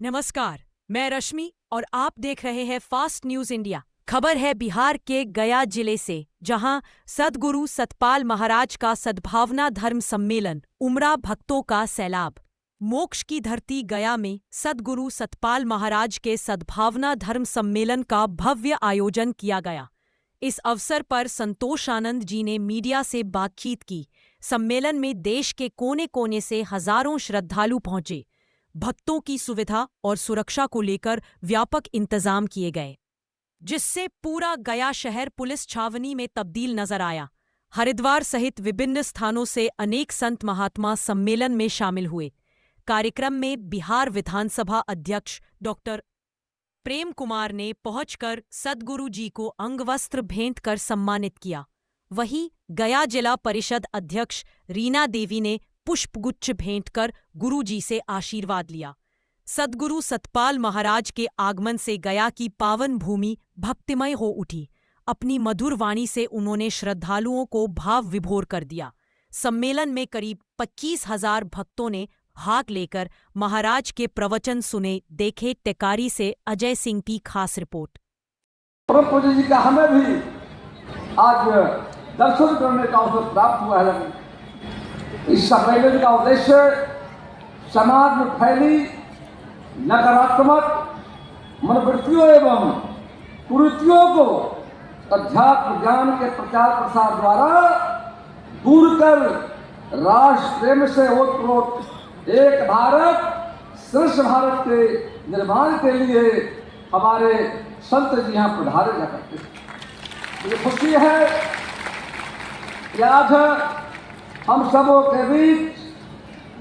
नमस्कार, मैं रश्मि और आप देख रहे हैं फास्ट न्यूज इंडिया। खबर है बिहार के गया जिले से, जहां सद्गुरु सतपाल महाराज का सद्भावना धर्म सम्मेलन उमड़ा भक्तों का सैलाब। मोक्ष की धरती गया में सद्गुरु सतपाल महाराज के सद्भावना धर्म सम्मेलन का भव्य आयोजन किया गया। इस अवसर पर संतोष आनंद जी ने मीडिया से बातचीत की। सम्मेलन में देश के कोने कोने से हजारों श्रद्धालु पहुंचे। भक्तों की सुविधा और सुरक्षा को लेकर व्यापक इंतजाम किए गए, जिससे पूरा गया शहर पुलिस छावनी में तब्दील नजर आया। हरिद्वार सहित विभिन्न स्थानों से अनेक संत महात्मा सम्मेलन में शामिल हुए। कार्यक्रम में बिहार विधानसभा अध्यक्ष डॉक्टर प्रेम कुमार ने पहुंचकर सद्गुरु जी को अंगवस्त्र भेंट कर सम्मानित किया। वहीं गया जिला परिषद अध्यक्ष रीना देवी ने पुष्पगुच्छ भेंट कर गुरु जी से आशीर्वाद लिया। सद्गुरु सतपाल महाराज के आगमन से गया की पावन भूमि भक्तिमय हो उठी। अपनी मधुर वाणी से उन्होंने श्रद्धालुओं को भाव विभोर कर दिया। सम्मेलन में करीब 25,000 भक्तों ने भाग लेकर महाराज के प्रवचन सुने। देखे टेकारी से अजय सिंह की खास रिपोर्ट। परम पूज्य जी का हमें भी आज दर्शन करने का अवसर प्राप्त हुआ है। इस सम्मेलन का उद्देश्य समाज में फैली नकारात्मक मनोवृत्तियों एवं कुरीतियों को अध्यात्म ज्ञान के प्रचार प्रसार द्वारा दूर कर राष्ट्र प्रेम से ओतप्रोत एक भारत श्रेष्ठ भारत के निर्माण के लिए हमारे संत जी यहाँ पधारे जा करते हैं। मुझे खुशी है कि आज हम सबों के बीच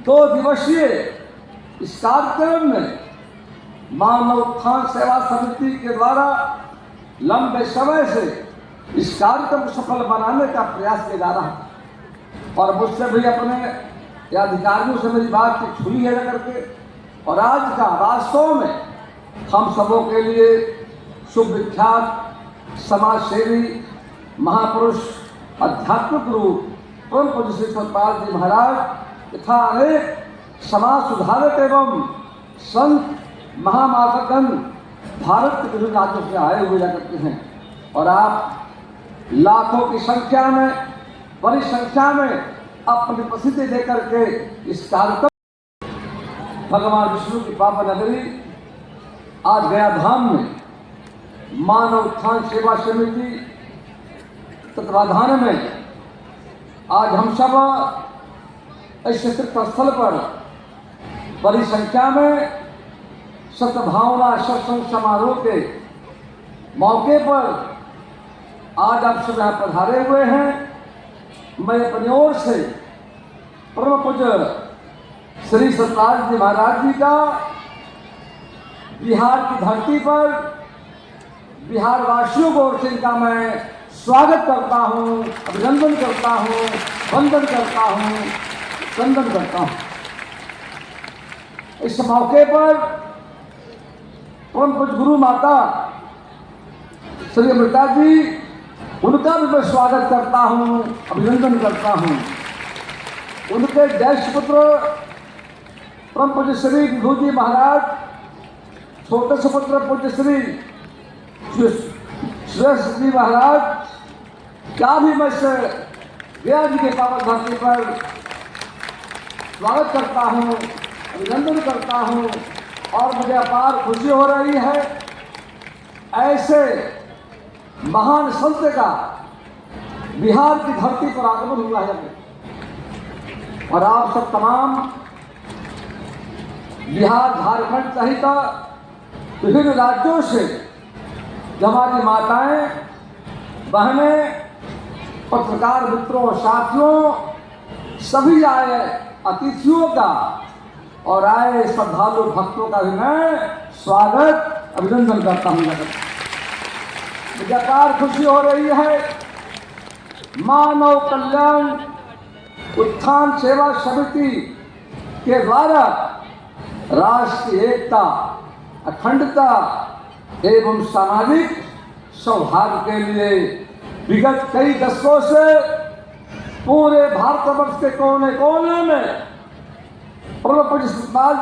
2 दिवसीय इस कार्यक्रम में मानव उत्थान सेवा समिति के द्वारा लंबे समय से इस कार्यक्रम को सफल बनाने का प्रयास किया जा रहा है और मुझसे भी अपने अधिकारियों से मेरी बातचीत हुई है करके, और आज का वास्तव में हम सबों के लिए सुविख्यात समाज सेवी महापुरुष आध्यात्मिक गुरु परम पूज्य श्री सतपाल जी महाराज तथा अनेक समाज सुधारक एवं संत महामातकगण भारत के विभिन्न राज्यों से आए हुए जाते हैं, और आप लाखों की संख्या में, बड़ी संख्या में अपनी उपस्थिति देकर के इस कार्यक्रम भगवान विष्णु की पावन नगरी आज गया धाम में मानव उत्थान सेवा समिति तत्वाधान में आज हम सब इस तीर्थ स्थल पर बड़ी संख्या में सद्भावना सत्संग समारोह के मौके पर आज आप सब यहाँ पधारे हुए हैं। मैं अपनी ओर से परम पूज्य श्री सतपाल जी महाराज जी का बिहार की धरती पर बिहार वासियों को ओर से इनका मैं स्वागत करता हूँ, अभिनंदन करता हूँ, वंदन करता हूँ, वंदन करता हूँ। इस मौके पर परम पूज्य गुरु माता श्री अमृता जी, उनका भी मैं स्वागत करता हूँ, अभिनंदन करता हूँ। उनके ज्येष्ठ पुत्र परम पूज्य श्री विभू जी महाराज, छोटे सुपुत्र पूज्य श्री सुरेश जी महाराज का भी मैं गया जी के पावन धरती पर स्वागत करता हूँ, अभिनंदन करता हूँ, और मुझे अपार खुशी हो रही है ऐसे महान संत का बिहार की धरती पर आगमन हुआ है। और आप सब तमाम बिहार, झारखंड सहित विभिन्न राज्यों से हमारी माताएं, बहनें, पत्रकार मित्रों, साथियों सभी आए, अतिथियों का और आए श्रद्धालु भक्तों का भी मैं स्वागत अभिनंदन करता हूँ। मुझे अपार खुशी हो रही है मानव कल्याण उत्थान सेवा समिति के द्वारा राष्ट्र की एकता, अखंडता एवं सामाजिक सौहार्द के लिए विगत कई दशकों से पूरे भारतवर्ष के कोने कोने में परम पूज्य सतपाल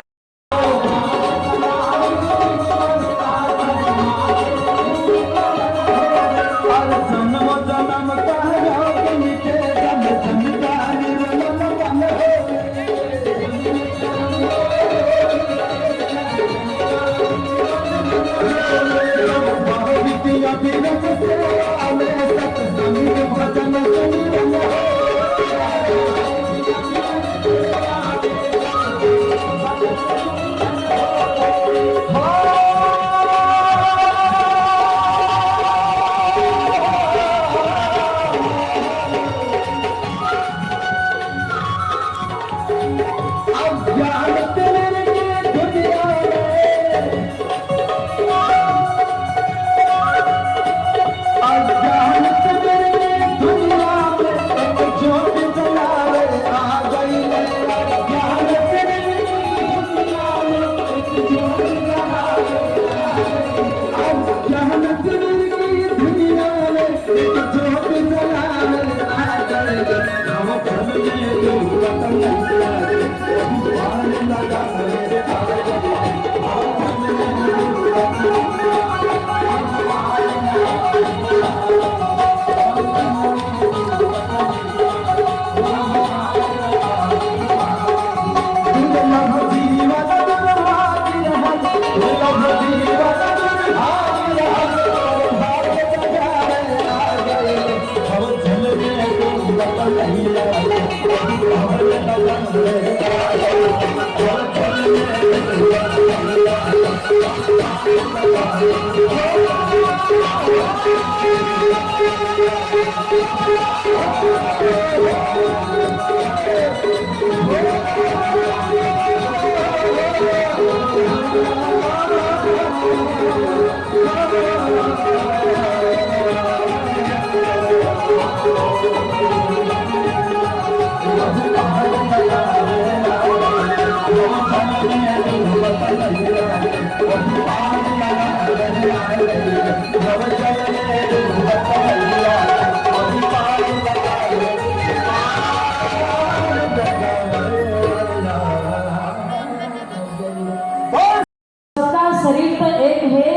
शरीर तो एक है,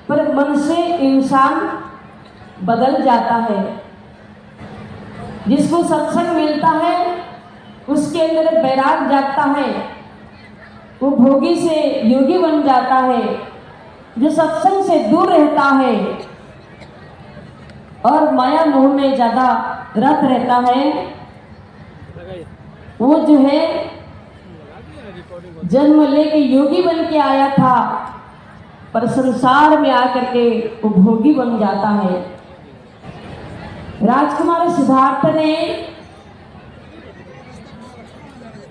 पर मन से इंसान बदल जाता है। जिसको सत्संग मिलता है उसके अंदर बैराग जागता है, वो भोगी से योगी बन जाता है। जो सत्संग से दूर रहता है और माया मोह में ज्यादा रत रहता है, वो जो है जन्म लेके योगी बन के आया था, पर संसार में आकर के वो भोगी बन जाता है। राजकुमार सिद्धार्थ ने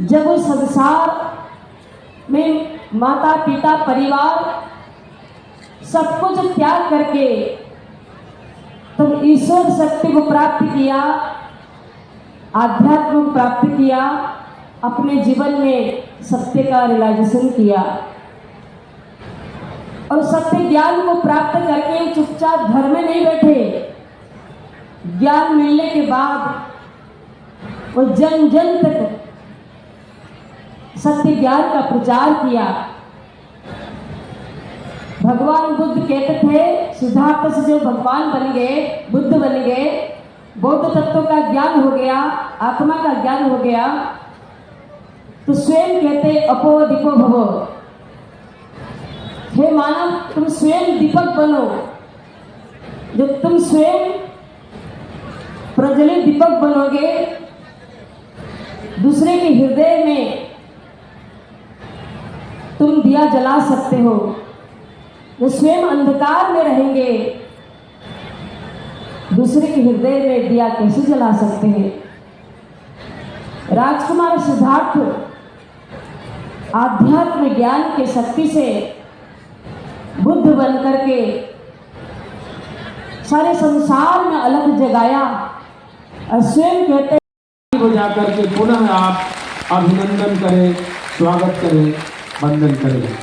जब वो संसार में माता पिता परिवार सब कुछ त्याग करके तब ईश्वर शक्ति को प्राप्त किया, आध्यात्म को प्राप्त किया, अपने जीवन में सत्य का रियलाइजेशन किया और सत्य ज्ञान को प्राप्त करके चुपचाप घर में नहीं बैठे। ज्ञान मिलने के बाद वो जन जन तक सत्य ज्ञान का प्रचार किया। भगवान बुद्ध कहते थे, सिद्धार्थ से जो भगवान बन गए, बुद्ध बन गए, बौद्ध तत्व का ज्ञान हो गया, आत्मा का ज्ञान हो गया, तो स्वयं कहते अपो दीपो भवो, हे मानव तुम स्वयं दीपक बनो। जब तुम स्वयं प्रज्वलित दीपक बनोगे, दूसरे के हृदय में तुम दिया जला सकते हो। जो स्वयं अंधकार में रहेंगे, दूसरे के हृदय में दिया कैसे जला सकते हैं। राजकुमार सिद्धार्थ आध्यात्म ज्ञान के शक्ति से बुद्ध बन करके सारे संसार में अलग जगाया और स्वयं कहते को जाकर के पुनः आप अभिनंदन करें, स्वागत करें, वंदन करें।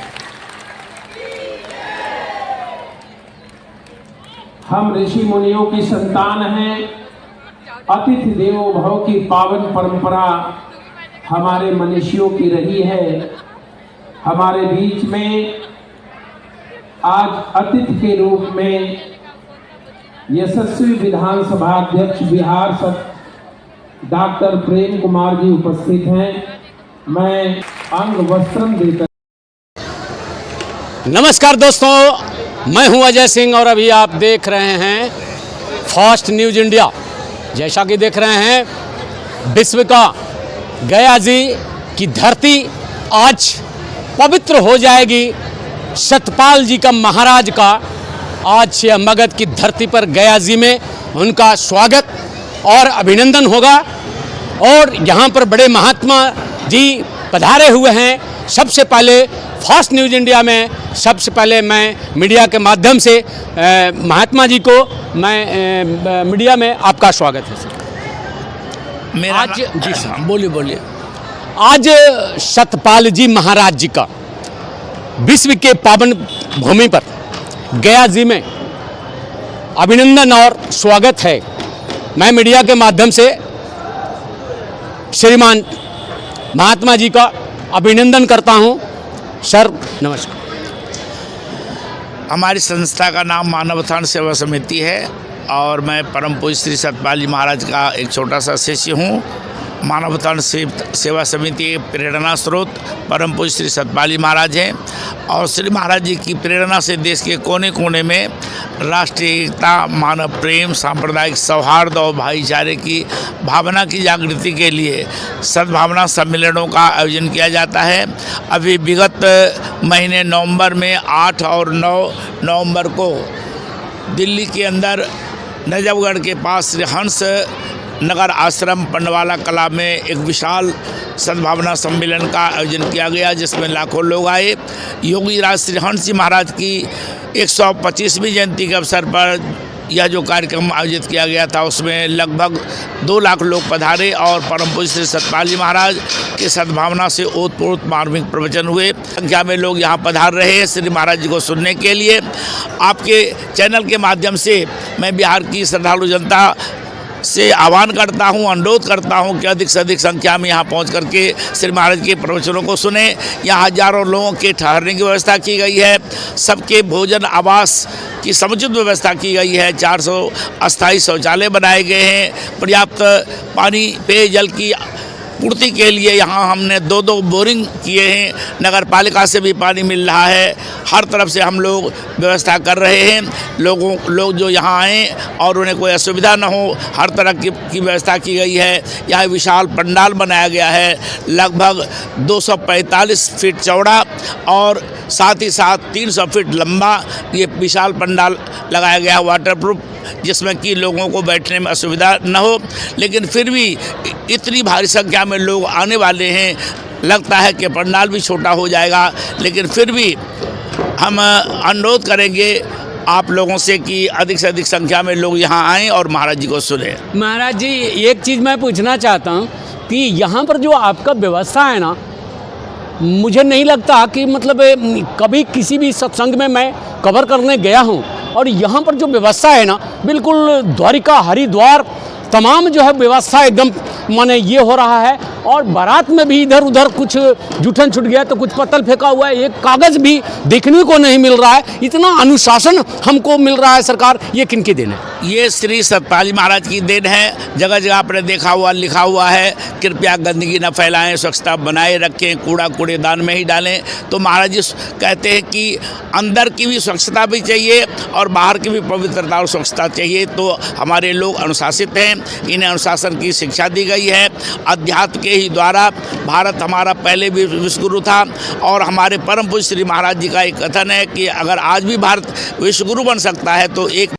हम ऋषि मुनियों की संतान हैं। अतिथि देवो भव की पावन परंपरा हमारे मनुष्यों की रही है। हमारे बीच में आज अतिथि के रूप में यशस्वी विधानसभा अध्यक्ष बिहार डॉक्टर प्रेम कुमार जी उपस्थित हैं। मैं अंग वस्त्रम देकर नमस्कार दोस्तों, मैं हूं अजय सिंह और अभी आप देख रहे हैं फास्ट न्यूज़ इंडिया। जैसा कि देख रहे हैं, विश्व का गया जी की धरती आज पवित्र हो जाएगी। सतपाल जी का, महाराज का आज मगध की धरती पर गया जी में उनका स्वागत और अभिनंदन होगा। और यहाँ पर बड़े महात्मा जी पधारे हुए हैं। सबसे पहले फास्ट न्यूज़ इंडिया में सबसे पहले मैं मीडिया के माध्यम से महात्मा जी को मैं मीडिया में आपका स्वागत है सर। मेरा आज जी सर बोलिए। आज सतपाल जी महाराज जी का विश्व के पावन भूमि पर गया जी में अभिनंदन और स्वागत है। मैं मीडिया के माध्यम से श्रीमान महात्मा जी का अभिनंदन करता हूं। सर नमस्कार। हमारी संस्था का नाम मानव उत्थान सेवा समिति है और मैं परम पूज्य श्री सतपाल जी महाराज का एक छोटा सा शिष्य हूँ। मानव उत्थान सेवा समिति के प्रेरणा स्रोत परम पूज्य श्री सतपाल जी महाराज हैं और श्री महाराज जी की प्रेरणा से देश के कोने कोने में राष्ट्रीय एकता, मानव प्रेम, सांप्रदायिक सौहार्द और भाईचारे की भावना की जागृति के लिए सद्भावना सम्मेलनों का आयोजन किया जाता है। अभी विगत महीने नवंबर में 8 और 9 नवंबर को दिल्ली के अंदर नजफगढ़ के पास श्री हंस नगर आश्रम पंडवाला कला में एक विशाल सद्भावना सम्मेलन का आयोजन किया गया, जिसमें लाखों लोग आए। योगी राज श्री हंस जी महाराज की 125वीं जयंती के अवसर पर यह जो कार्यक्रम आयोजित किया गया था उसमें लगभग 2 लाख लोग पधारे और परम पूज्य श्री सतपाल जी महाराज की सद्भावना से ओतप्रोत मार्मिक प्रवचन हुए। संख्या में लोग यहाँ पधार रहे हैं श्री महाराज जी को सुनने के लिए। आपके चैनल के माध्यम से मैं बिहार की श्रद्धालु जनता से आह्वान करता हूं, अनुरोध करता हूं कि अधिक से अधिक संख्या में यहां पहुंच करके श्री महाराज के प्रवचनों को सुने। यहां हजारों लोगों के ठहरने की व्यवस्था की गई है। सबके भोजन आवास की समुचित व्यवस्था की गई है। 400 अस्थायी शौचालय बनाए गए हैं। पर्याप्त पानी, पेयजल की पूर्ति के लिए यहाँ हमने 2 बोरिंग किए हैं। नगर पालिका से भी पानी मिल रहा है। हर तरफ से हम लोग व्यवस्था कर रहे हैं। लोग जो यहाँ आएँ और उन्हें कोई असुविधा न हो, हर तरह की व्यवस्था की गई है। यहाँ विशाल पंडाल बनाया गया है, लगभग 245 फीट चौड़ा और साथ ही साथ 300 फीट लंबा ये विशाल पंडाल लगाया गया है, वाटरप्रूफ, जिसमें कि लोगों को बैठने में असुविधा न हो। लेकिन फिर भी इतनी भारी संख्या में लोग आने वाले हैं, लगता है कि पंडाल भी छोटा हो जाएगा। लेकिन फिर भी हम अनुरोध करेंगे आप लोगों से कि अधिक से अधिक संख्या में लोग यहाँ आएँ और महाराज जी को सुने। महाराज जी, एक चीज़ मैं पूछना चाहता हूँ कि यहाँ पर जो आपका व्यवस्था है ना, मुझे नहीं लगता कि मतलब कभी किसी भी सत्संग में मैं कवर करने गया हूँ और यहाँ पर जो व्यवस्था है ना, बिल्कुल द्वारिका, हरिद्वार तमाम जो है व्यवस्था एकदम माने ये हो रहा है। और बारात में भी इधर उधर कुछ जूठन छूट गया तो कुछ पत्तल फेंका हुआ है, एक कागज़ भी देखने को नहीं मिल रहा है। इतना अनुशासन हमको मिल रहा है सरकार, ये किनकी देन है? ये श्री सतपाल जी महाराज की देन है। जगह जगह आपने देखा हुआ लिखा हुआ है, कृपया गंदगी न फैलाएं, स्वच्छता बनाए रखें, कूड़ा कूड़ेदान में ही डालें। तो महाराज जी कहते हैं कि अंदर की भी स्वच्छता भी चाहिए और बाहर की भी पवित्रता और स्वच्छता चाहिए। तो हमारे लोग अनुशासित हैं, इन्हें अनुशासन की शिक्षा दी गई है। अध्यात्म के ही द्वारा भारत हमारा पहले भी विश्वगुरु था और हमारे परम पूज्य श्री महाराज जी का एक कथन है कि अगर आज भी भारत विश्वगुरु बन सकता है तो एक